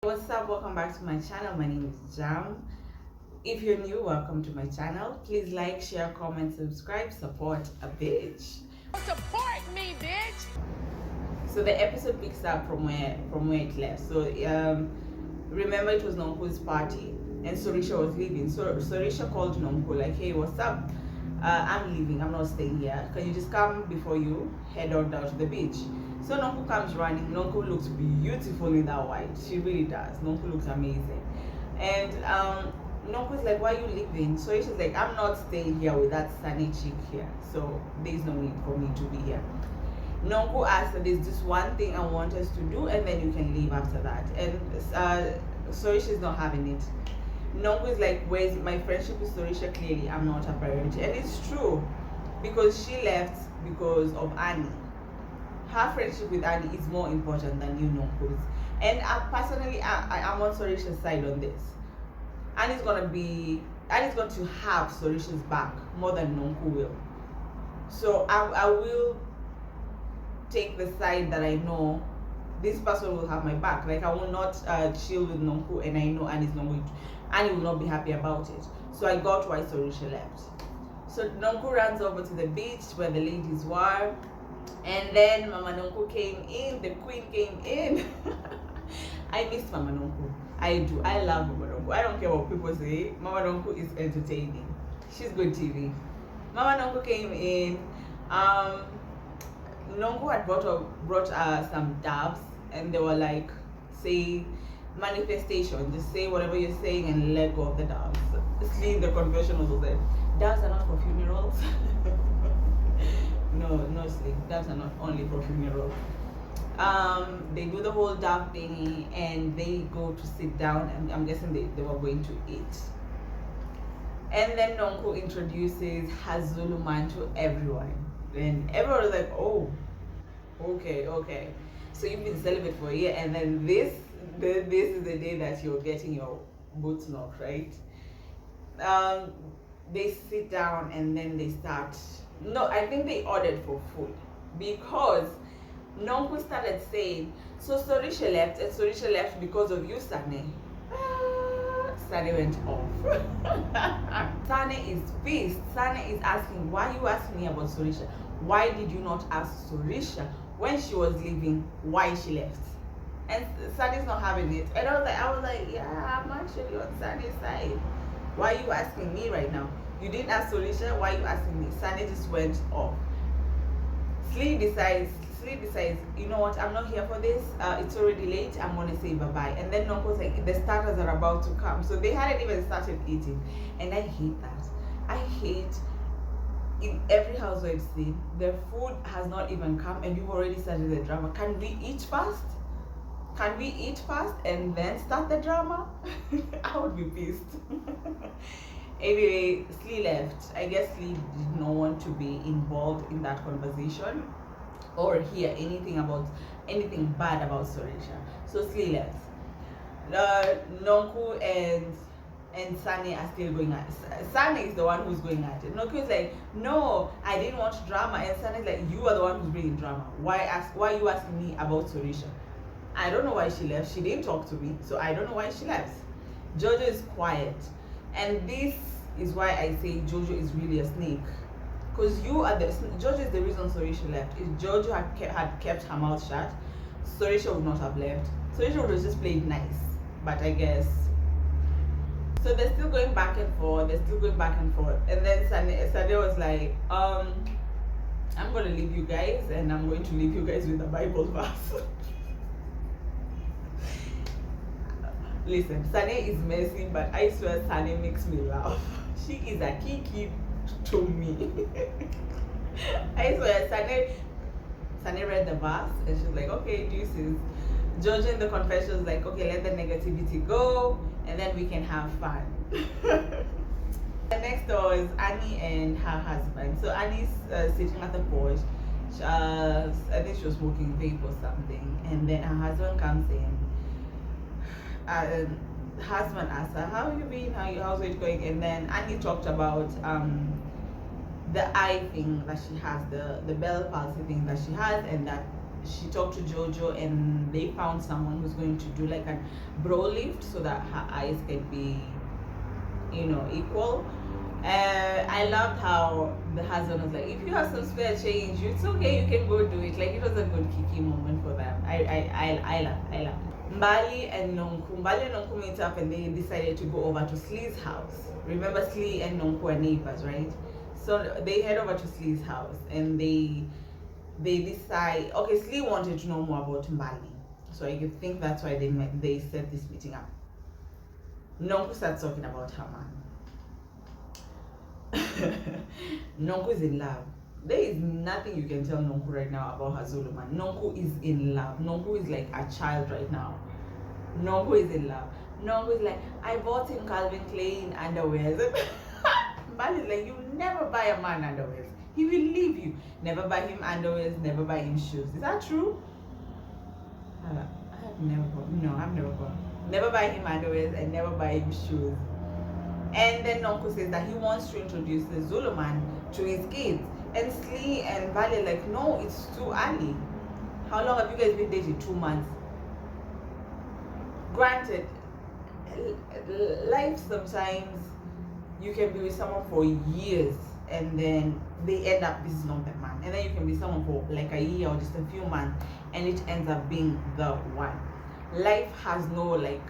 What's up? Welcome back to my channel. My name is Jam. If you're new, welcome to my channel. Please like, share, comment, subscribe, support a bitch. Support me, bitch. So the episode picks up from where it left. So remember it was Nonku's party and Sorisha was leaving. So Sorisha called Nonku like, hey, what's up? I'm leaving. I'm not staying here. Can you just come before you head on down to the beach? So Nonku comes running. Nonku looks beautiful in that white. She really does. Nonku looks amazing. And Nonku's like, why are you leaving? So she's like, I'm not staying here with that sunny chick here. So there's no need for me to be here. Nonku asked that there's this one thing I want us to do and then you can leave after that. And Sorisha's not having it. Nonku is like, where's my friendship with Sorisha? Clearly I'm not a priority. And it's true, because she left because of Annie. Her friendship with Annie is more important than you, Nonku's. And personally, I'm on Sorisha's side on this. Annie's going to have Sorisha's back more than Nonku will. So I will take the side that I know this person will have my back. Like, I will not chill with Nonku and I know Annie will not be happy about it. So I got why Sorisha left. So Nonku runs over to the beach where the ladies were, and then Mama Nonku came in, the queen came in. I missed Mama Nonku. I do. I love Mama Nonku. I don't care what people say. Mama Nonku is entertaining. She's good TV. Mama Nonku came in. Nonku had brought some doves, and they were like, say manifestation, just say whatever you're saying and let go of the doves. Slee, the conversion also said, doves are not for funerals. no Slee, doves are not only for funerals. They do the whole dove thingy and they go to sit down, and I'm guessing they were going to eat. And then Nonku introduces her Zulu man to everyone. And everyone was like, oh, okay. So you've been celibate for a year, and then this is the day that you're getting your boots knocked, right? They sit down and then they start. No, I think they ordered for food, because Nonku started saying, so Sorisha left, and Sorisha left because of you, Sane. Sane went off. Sane is pissed. Sane is asking, why are you asking me about Sorisha? Why did you not ask Sorisha when she was leaving why she left? And Sane's not having it. And I was like, yeah, I'm actually on Sane's side. Why are you asking me right now? You didn't ask Sorisha, why are you asking me? Sane just went off. Slee decides, you know what, I'm not here for this. It's already late. I'm gonna say bye-bye. And then Nonku's like, the starters are about to come. So they hadn't even started eating. And I hate that. I hate, in every Housewives scene, the food has not even come and you've already started the drama. Can we eat first? Can we eat first and then start the drama? I would be pissed. Anyway, Slee left. I guess Slee did not want to be involved in that conversation or hear anything bad about Sorisha. So Slee left. Nonku and Sane are still going at it. Sane is the one who's going at it. Nonku is like, no, I didn't want drama. And Sane is like, you are the one who's bringing drama. Why are you asking me about Sorisha? I don't know why she left. She didn't talk to me, so I don't know why she left. Jojo is quiet. And this is why I say Jojo is really a snake. Because Jojo is the reason Sorisha left. If Jojo had kept her mouth shut, Sorisha would not have left. Sorisha would have just played nice. But I guess. So they're still going back and forth. And then Sade was like, I'm going to leave you guys, and I'm going to leave you guys with a Bible verse. Listen, Sane is messy, but I swear Sane makes me laugh. She is a kiki to me. I swear, Sane read the verse and she's like, okay, deuces. Jojo in the confession is like, okay, let the negativity go and then we can have fun. The next door is Annie and her husband. So Annie's sitting at the porch. I think she was smoking vape or something. And then her husband comes in. Husband asked her, how have you been? How's it going? And then Annie talked about the eye thing that she has, the Bell palsy thing that she has, and that she talked to Jojo, and they found someone who's going to do like a brow lift so that her eyes can be, equal. I loved how the husband was like, if you have some spare change, it's okay, you can go do it. Like, it was a good kiki moment for them. I loved it. Mbali and Nonku meet up, and they decided to go over to Slee's house. Remember, Slee and Nonku are neighbors, right? So they head over to Slee's house, and they decide, okay, Slee wanted to know more about Mbali. So I think that's why they set this meeting up. Nonku starts talking about her man. Nonku is in love. There is nothing you can tell Nonku right now about her Zulu man. Nonku is in love. Nonku is like a child right now. Nonku is in love. Nonku is like, I bought him Calvin Klein underwears. Mbali is like, you never buy a man underwears. He will leave you. Never buy him underwears, never buy him shoes. Is that true? I've never gone. Never buy him underwears and never buy him shoes. And then Nonku says that he wants to introduce the Zulu man to his kids. And Slee and Mbali are like, no, it's too early. How long have you guys been dating? 2 months. Granted, life sometimes you can be with someone for years and then they end up, this is not the man. And then you can be someone for like a year or just a few months and it ends up being the one. Life has no like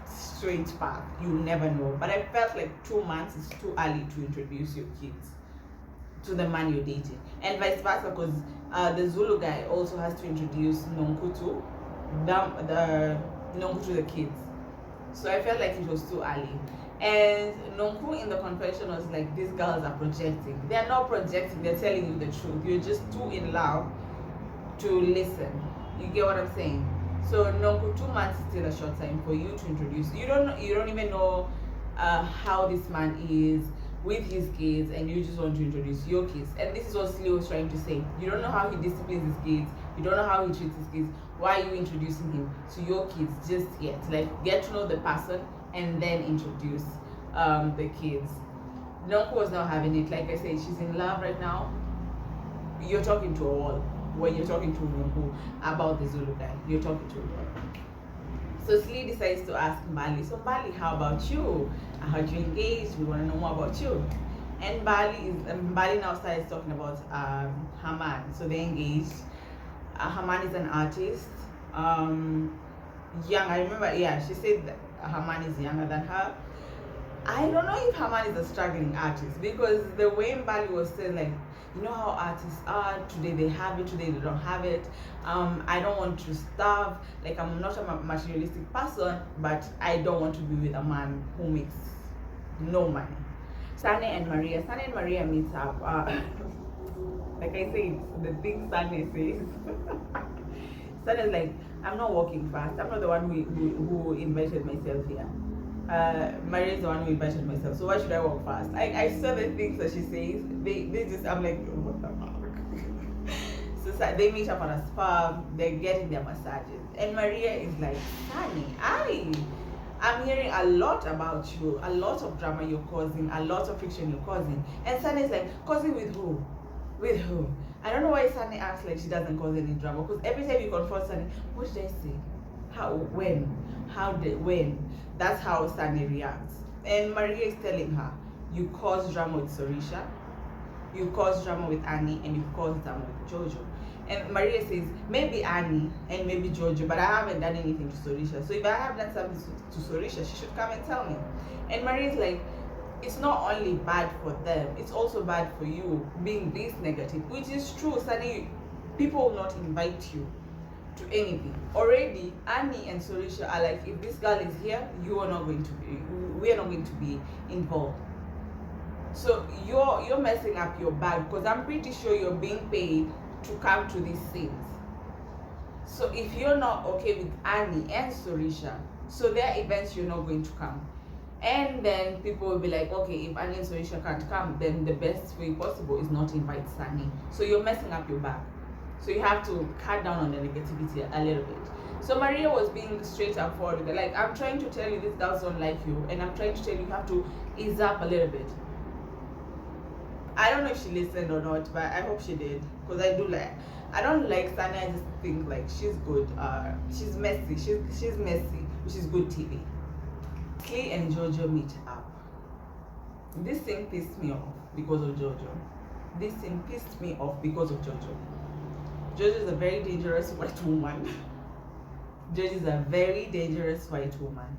straight path. You never know. But I felt like 2 months is too early to introduce your kids to the man you're dating, and vice versa, because the Zulu guy also has to introduce Nonku to the kids. So I felt like it was too early. And Nonku in the confession was like, these girls are projecting. They are not projecting, they're telling you the truth. You're just too in love to listen. You get what I'm saying? So Nonku, 2 months is still a short time for you to introduce. You don't even know how this man is with his kids, and you just want to introduce your kids. And this is what Slee was trying to say. You don't know how he disciplines his kids. You don't know how he treats his kids. Why are you introducing him to your kids just yet? Like, get to know the person and then introduce the kids. Nonku was not having it. Like I said, she's in love right now. You're talking to a wall when you're talking to Nonku about the Zulu guy. You're talking to a wall. So Slee decides to ask Mbali, so Mbali, how about you? I heard you engaged, we want to know more about you. And Mbali now starts talking about her man. So they engaged. Her man is an artist. Young, I remember, she said that her man is younger than her. I don't know if her man is a struggling artist, because the way Mbali was saying, like, you know how artists are, today they have it, today they don't have it. I don't want to starve. Like, I'm not a materialistic person, but I don't want to be with a man who makes no money. Sunny and Maria meets up. Like I said, the thing Sunny says. Sunny's like, I'm not walking fast. I'm not the one who invited myself here. Maria is the one who invited myself, so why should I walk fast? I saw the things that she says. They just, I'm like, oh, what the fuck? So they meet up on a spa. They're getting their massages, and Maria is like, Sunny, I'm hearing a lot about you, a lot of drama you're causing, a lot of friction you're causing. And Sunny is like, causing with who? With who? I don't know why Sunny acts like she doesn't cause any drama, because every time you confront Sunny, what did I say? How? When? When? That's how Sunny reacts. And Maria is telling her, you cause drama with Sorisha, you cause drama with Annie, and you cause drama with Jojo. And Maria says, maybe Annie and maybe Jojo, but I haven't done anything to Sorisha. So if I have done something to Sorisha, she should come and tell me. And Maria is like, it's not only bad for them, it's also bad for you being this negative, which is true. Sunny, people will not invite you to anything. Already, Annie and Sorisha are like, if this girl is here, we are not going to be involved. So you're messing up your bag, because I'm pretty sure you're being paid to come to these things. So if you're not okay with Annie and Sorisha, so their events you're not going to come. And then people will be like, okay, if Annie and Sorisha can't come, then the best way possible is not invite Sunny. So you're messing up your bag. So you have to cut down on the negativity a little bit. So Maria was being straight and forward with it. Like, I'm trying to tell you these girls don't like you, and I'm trying to tell you have to ease up a little bit. I don't know if she listened or not, but I hope she did, because I don't like Sunny. I just think like she's good. She's messy. She's messy, which is good TV. Slee and Jojo meet up. This thing pissed me off because of Jojo. This thing pissed me off because of Jojo. Jojo is a very dangerous white woman. Jojo is a very dangerous white woman.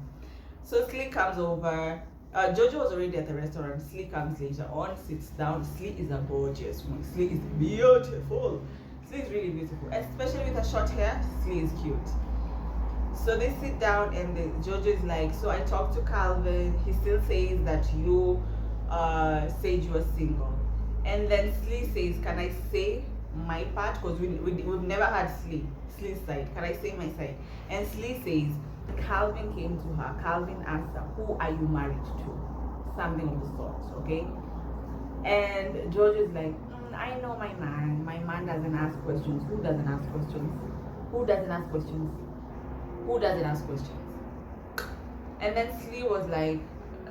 So Slee comes over. Jojo was already at the restaurant. Slee comes later on, sits down. Slee is a gorgeous woman. Slee is beautiful. Slee is really beautiful, especially with her short hair. Slee is cute. So they sit down, and Jojo is like, so I talked to Calvin. He still says that you said you were single. And then Slee says, can I say my part? Because we've never had Slee's side. Can I say my side? And Slee says, Calvin came to her. Calvin asked her, who are you married to? Something of the sort, okay? And Jojo is like, I know my man. My man doesn't ask questions. Who doesn't ask questions? Who doesn't ask questions? Who doesn't ask questions? And then Slee was like,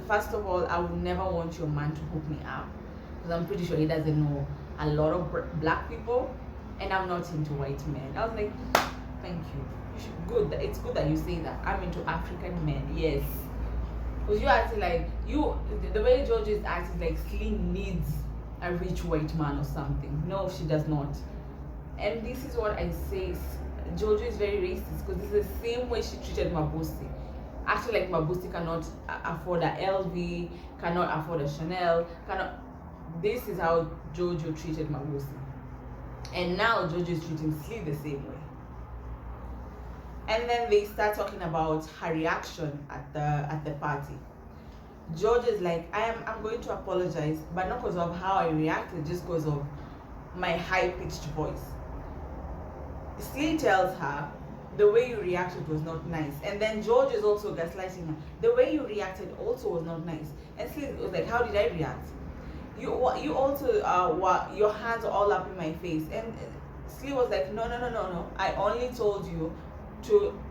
first of all, I would never want your man to hook me up, because I'm pretty sure he doesn't know a lot of black people, and I'm not into white men. I was like, thank you. Good. It's good that you say that. I'm into African men. Yes. Because you acting like the way Jojo is acting like Slee needs a rich white man or something. No, she does not. And this is what I say. Jojo is very racist, because this is the same way she treated Mabusi. Actually, like Mabusi cannot afford a LV, cannot afford a Chanel, cannot. This is how Jojo treated Mabusi. And now Jojo is treating Slee the same way. And then they start talking about her reaction at the party. Jojo is like, I'm going to apologize, but not because of how I reacted, just because of my high-pitched voice. Slee tells her, the way you reacted was not nice. And then Jojo is also gaslighting her. The way you reacted also was not nice. And Slee was like, how did I react? You also, your hands are all up in my face. And Slee was like, no. I only told you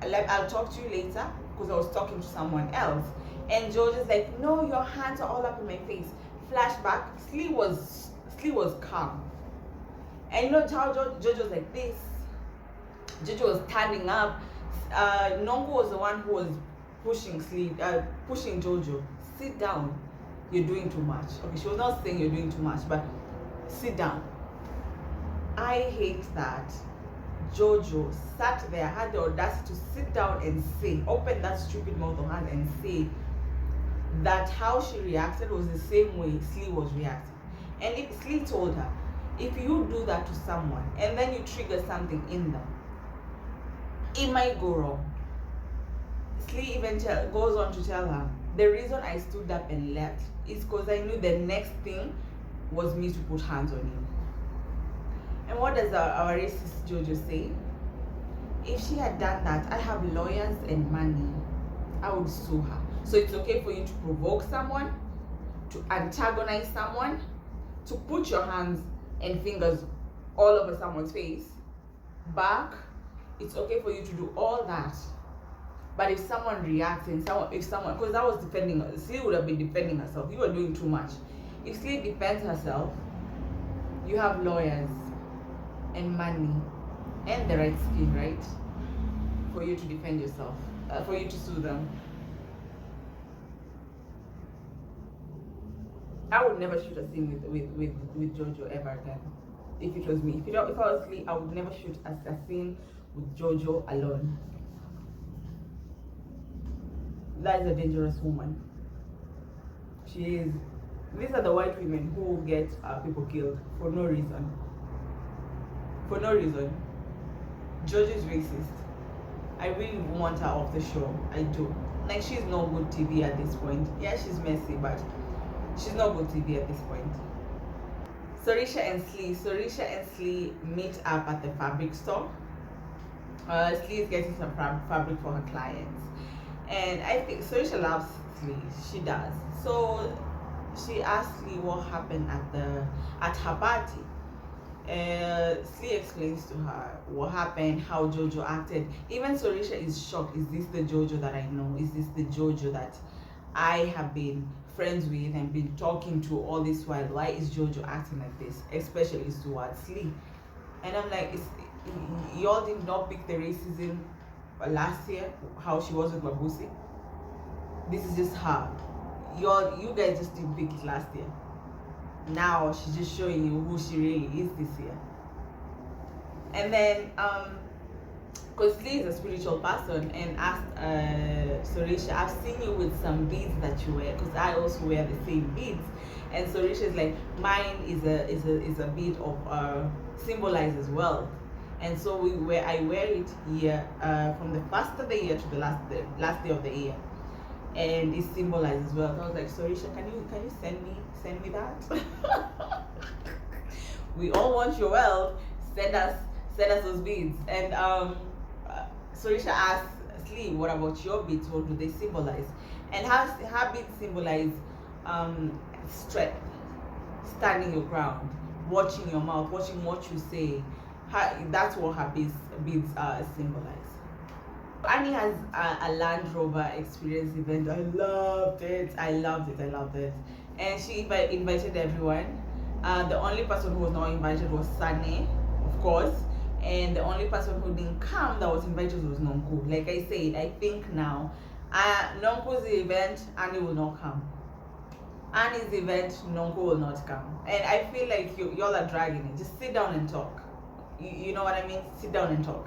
I'll talk to you later, because I was talking to someone else. And Jojo's like, no, your hands are all up in my face. Flashback, Slee was calm. And you know how Jojo's like this. Jojo was standing up. Nonku was the one who was pushing Jojo. Sit down. You're doing too much. Okay, she was not saying you're doing too much, but sit down. I hate that Jojo sat there, had the audacity to sit down and say, open that stupid mouth of hers and say that how she reacted was the same way Slee was reacting. And if Slee told her, if you do that to someone and then you trigger something in them, it might go wrong. Slee even goes on to tell her, the reason I stood up and left is because I knew the next thing was me to put hands on you. And what does our racist Jojo say? If she had done that, I have lawyers and money, I would sue her. So it's okay for you to provoke someone, to antagonize someone, to put your hands and fingers all over someone's face, back. It's okay for you to do all that. But if someone reacts and because that was defending her, Slee would have been defending herself. You were doing too much. If Slee defends herself, you have lawyers and money and the right skin, right? For you to defend yourself, for you to sue them. I would never shoot a scene with Jojo ever again. If it was me. If I was Slee, I would never shoot a scene with Jojo alone. That is a dangerous woman. She is. These are the white women who get people killed for no reason. For no reason. Jojo is racist. I really want her off the show. I do. Like, she's no good TV at this point. Yeah, she's messy, but she's not good TV at this point. Sorisha and Slee meet up at the fabric store. Slee is getting some fabric for her clients. And I think Sorisha loves Slee. She does. So she asked Slee what happened at her party. Slee explains to her what happened, how Jojo acted. Even Sorisha is shocked. Is this the Jojo that I know? Is this the Jojo that I have been friends with and been talking to all this while? Why is Jojo acting like this? Especially towards Slee. And I'm like, y'all did not pick the racism last year, how she was with Mabusi. This is just her. You guys just didn't pick it last year. Now she's just showing you who she really is this year. And then because Slee is a spiritual person, and asked Sorisha, I've seen you with some beads that you wear, because I also wear the same beads. And Sorisha is like, mine is a bead of symbolizes wealth. And so I wear it here from the first of the year to the last day of the year, and it symbolizes wealth. I was like, Sorisha, can you send me that? We all want your wealth. Send us those beads. And Sorisha asked Slee, what about your beads? What do they symbolize? And her beads symbolize strength, standing your ground, watching your mouth, watching what you say. That's what her beads symbolize. Annie has a Land Rover experience event. I loved it. And she invited everyone. The only person who was not invited was Sunny, of course. And the only person who didn't come that was invited was Nonku. Like I said, I think now, Nonku's event, Annie will not come. Annie's event, Nonku will not come. And I feel like y'all are dragging it. Just sit down and talk. You know what I mean? Sit down and talk.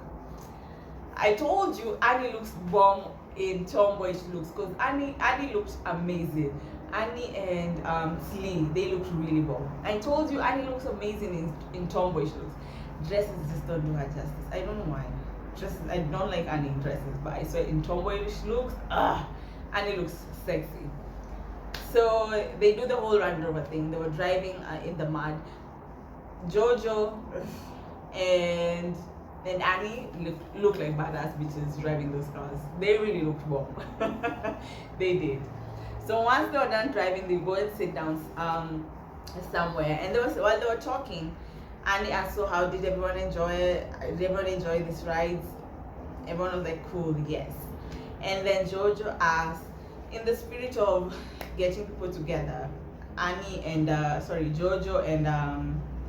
I told you Annie looks bomb in tomboyish looks, because Annie looked amazing. Annie and Slee, they looked really bomb. I told you Annie looks amazing in tomboyish looks. Dresses just don't do her justice. I don't know why. Dresses, I don't like Annie in dresses, but I swear in tomboyish looks, Annie looks sexy. So they do the whole Land Rover thing. They were driving in the mud. Jojo and Annie look like badass bitches driving those cars. They really looked bomb. They did. So once they were done driving, they go and sit down somewhere. And while they were talking, Annie asked, so how did everyone enjoy it? Did everyone enjoy these rides? Everyone was like, cool, yes. And then Jojo asked, in the spirit of getting people together, Jojo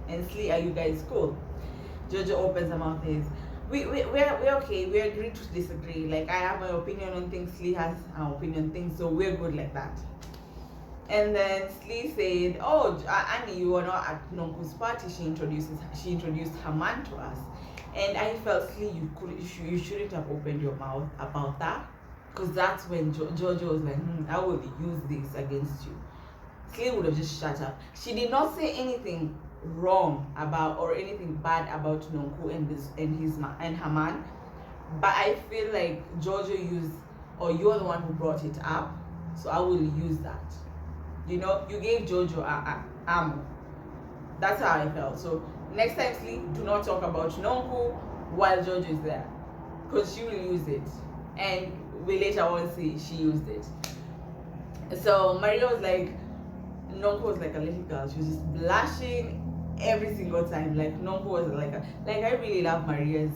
and Slee, are you guys cool? Jojo opens her mouth and says, we're okay, we agree to disagree. Like, I have my opinion on things, Slee has her opinion on things, so we're good like that. And then Slee said, oh, Annie, you were not at Nonku's party. She introduced her man to us. And I felt, Slee, you shouldn't have opened your mouth about that, because that's when Jojo was like, I will use this against you. Slee would have just shut up. She did not say anything wrong about or anything bad about Nonku and her man, but I feel like Jojo used, or you're the one who brought it up, so I will use that. You know, you gave Jojo ammo. That's how I felt. So next time, Slee, do not talk about Nonku while Jojo is there, because she will use it, and we later on see she used it. So Maria was like, Nonku was like a little girl. She was just blushing every single time. Like Nonku was like I really love Maria's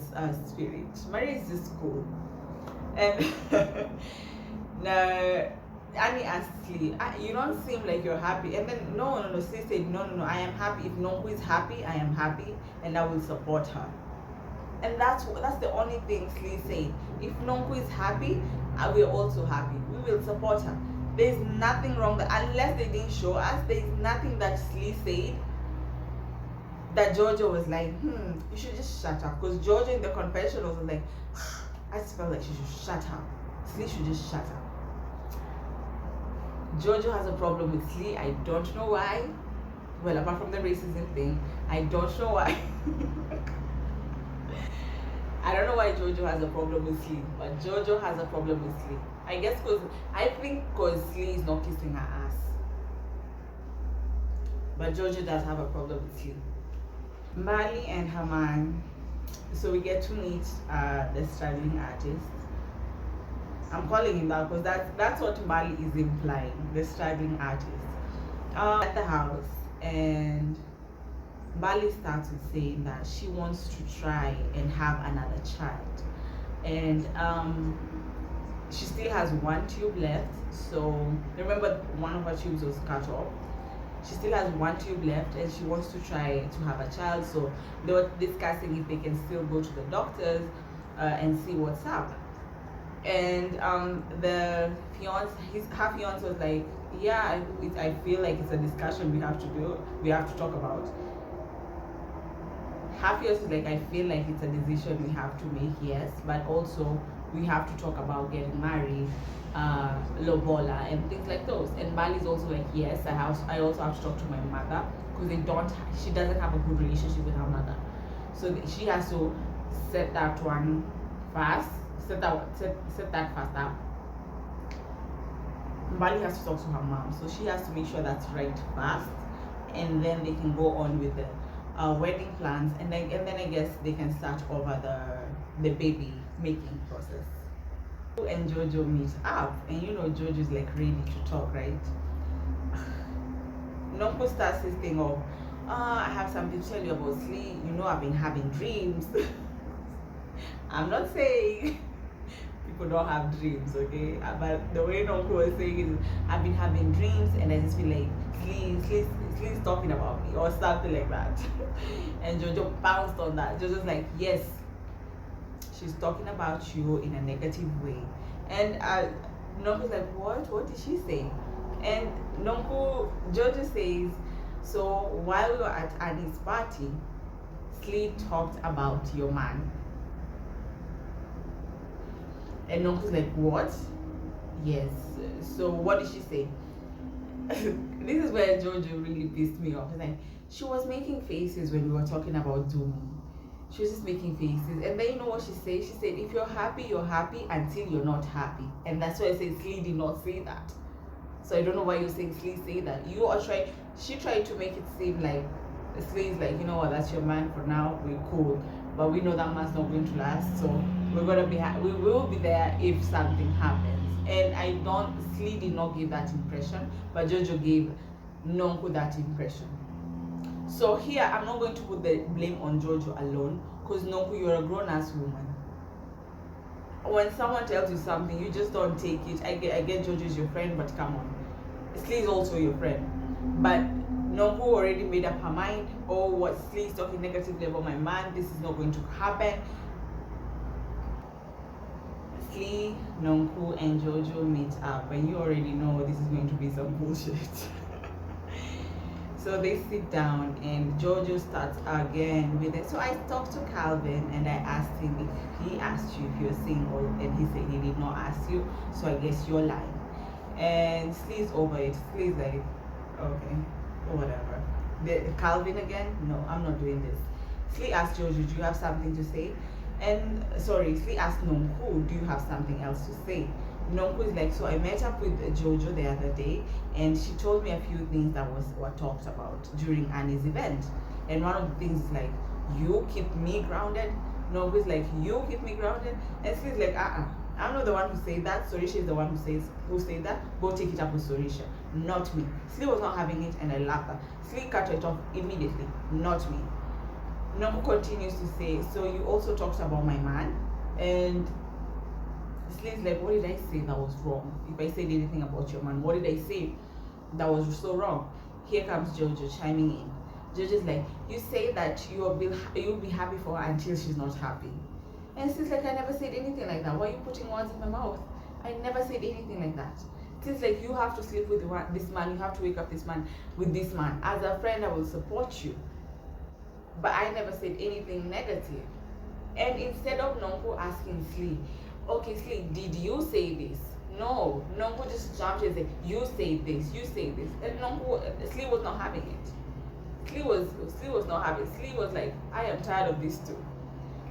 spirit. Maria is just cool. And now Annie asked Slee, you don't seem like you're happy. And then no, Slee said, no, I am happy. If Nonku is happy, I am happy, and I will support her. And that's the only thing Slee said. If Nonku is happy, we're also happy. We will support her. There's nothing wrong unless they didn't show us. There's nothing that Slee said that Jojo was like, you should just shut up. Because Jojo in the confessional was like, I just felt like she should shut up. Slee should just shut up. Jojo has a problem with Slee. I don't know why. Well, apart from the racism thing, I don't know why. I don't know why Jojo has a problem with Slee, but Jojo has a problem with Slee. I guess because Slee is not kissing her ass. But Jojo does have a problem with Slee. Mbali and her man, so we get to meet the struggling artist. I'm calling him that because that's what Mbali is implying, the struggling artist. At the house, and Mbali starts with saying that she wants to try and have another child. And she still has one tube left. So remember, one of her tubes was cut off. she still has one tube left and she wants to try to have a child. So they were discussing if they can still go to the doctors and see what's up. And the her fiance was like, yeah, I feel like it's a discussion we have to talk about. Her fiance was like, I feel like it's a decision we have to make, yes, but also we have to talk about getting married, lobola and things like those. And Bali's also like, yes, I also have to talk to my mother because she doesn't have a good relationship with her mother, so she has to set that one first. Set that first up. Bali has to talk to her mom, so she has to make sure that's right first, and then they can go on with the wedding plans, and then I guess they can start over the baby making process. And Jojo meet up, and Jojo's like ready to talk, right? Nonku starts this thing of, I have something to tell you about Slee. I've been having dreams. I'm not saying people don't have dreams, okay? But the way Nonku was saying is, I've been having dreams and I just feel like Slee's talking about me or something like that. And Jojo bounced on that. Jojo's like, yes, she's talking about you in a negative way. And Nonku's like, what did she say? And Jojo says, so while we were at Annie's party, Slee talked about your man. And Nonku's like, what? Yes. So what did she say? This is where Jojo really pissed me off. It's like, she was making faces when we were talking about Dumi. She was just making faces. And then you know what she said? She said, if you're happy until you're not happy. And that's why I say Slee did not say that. So I don't know why you're saying Slee say that. She tried to make it seem like Slee's like, you know what, that's your man for now, we're cool. But we know that man's not going to last, so we will be there if something happens. And Slee did not give that impression, but Jojo gave Nonku that impression. So here, I'm not going to put the blame on Jojo alone, because Nonku, you're a grown-ass woman. When someone tells you something, you just don't take it. I get Jojo is your friend, but come on. Slee is also your friend. But Nonku already made up her mind. Oh, what Slee is talking negatively about my man, this is not going to happen. Slee, Nonku, and Jojo meet up, and you already know this is going to be some bullshit. So they sit down, and Jojo starts again with it. So I talked to Calvin, and I asked him if he asked you if you're single, and he said he did not ask you. So I guess you're lying. And Slee's over it. Slee's like, okay, whatever. Calvin again? No, I'm not doing this. Slee asked Jojo, do you have something to say? And Slee asked Nonku, do you have something else to say? Nonku is like, so I met up with Jojo the other day, and she told me a few things that were talked about during Annie's event. And one of the things is like, you keep me grounded. Nonku is like, you keep me grounded. And Slee's like, I'm not the one who said that. Sorisha is the one who said that. Go take it up with Sorisha, not me. Slee was not having it, and I laughed her. Slee cut it off immediately, not me. Nonku continues to say, so you also talked about my man, and Slee's like, what did I say that was wrong? If I said anything about your man, what did I say that was so wrong? Here comes Jojo chiming in. Jojo's like, you say that you'll be happy for her until she's not happy. And Slee's like, I never said anything like that. Why are you putting words in my mouth? I never said anything like that. It's like, you have to sleep with this man, you have to wake up this man with this man. As a friend, I will support you. But I never said anything negative. And instead of Nonku asking Slee, okay, Slee, did you say this? No, Nonku just jumped and said, you say this, you say this. And Slee was not having it. Slee was not having it. Slee was like, I am tired of this too.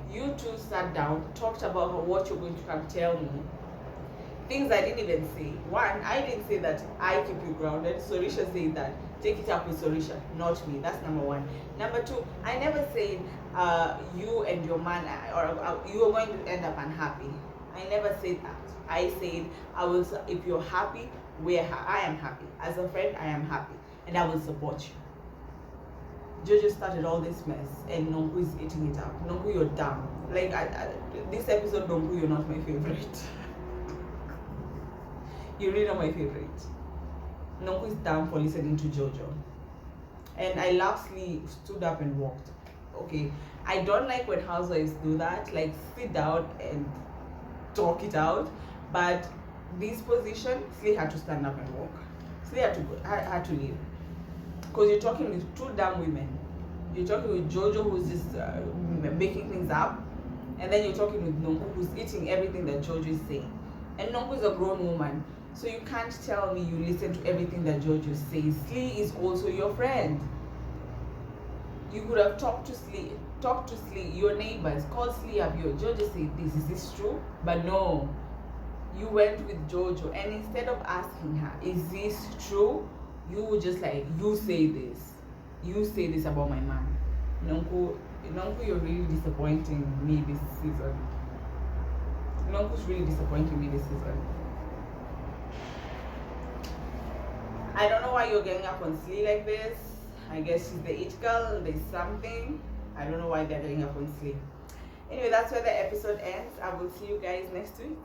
You two sat down, talked about what you're going to come tell me. Things I didn't even say. One, I didn't say that I keep you grounded. Sorisha said that. Take it up with Sorisha, not me. That's number one. Number two, I never said you and your man you are going to end up unhappy. I never said that. I said if you're happy, I am happy. As a friend, I am happy, and I will support you. Jojo started all this mess, and Nonku is eating it up. Nonku, you're dumb. Like this episode, Nonku, you're not my favorite. You're really not my favorite. Nonku is dumb for listening to Jojo. And I lastly stood up and walked. Okay, I don't like when housewives do that, like sit down and talk it out. But this position, Slee had to stand up and walk. Slee had to leave. Because you're talking with two damn women. You're talking with Jojo, who's just making things up. And then you're talking with Nonku, who's eating everything that Jojo is saying. And Nonku is a grown woman. So you can't tell me you listen to everything that Jojo says. Slee is also your friend. You could have talked to Slee, your neighbors, called Slee up, yo, Jojo said this, is this true? But no, you went with Jojo, and instead of asking her, is this true? You were just like, you say this about my man. Nonku, you're really disappointing me this season. Nonku's really disappointing me this season. I don't know why you're getting up on Slee like this. I guess she's the it girl, there's something. I don't know why they're getting up on Slee. Anyway, that's where the episode ends. I will see you guys next week.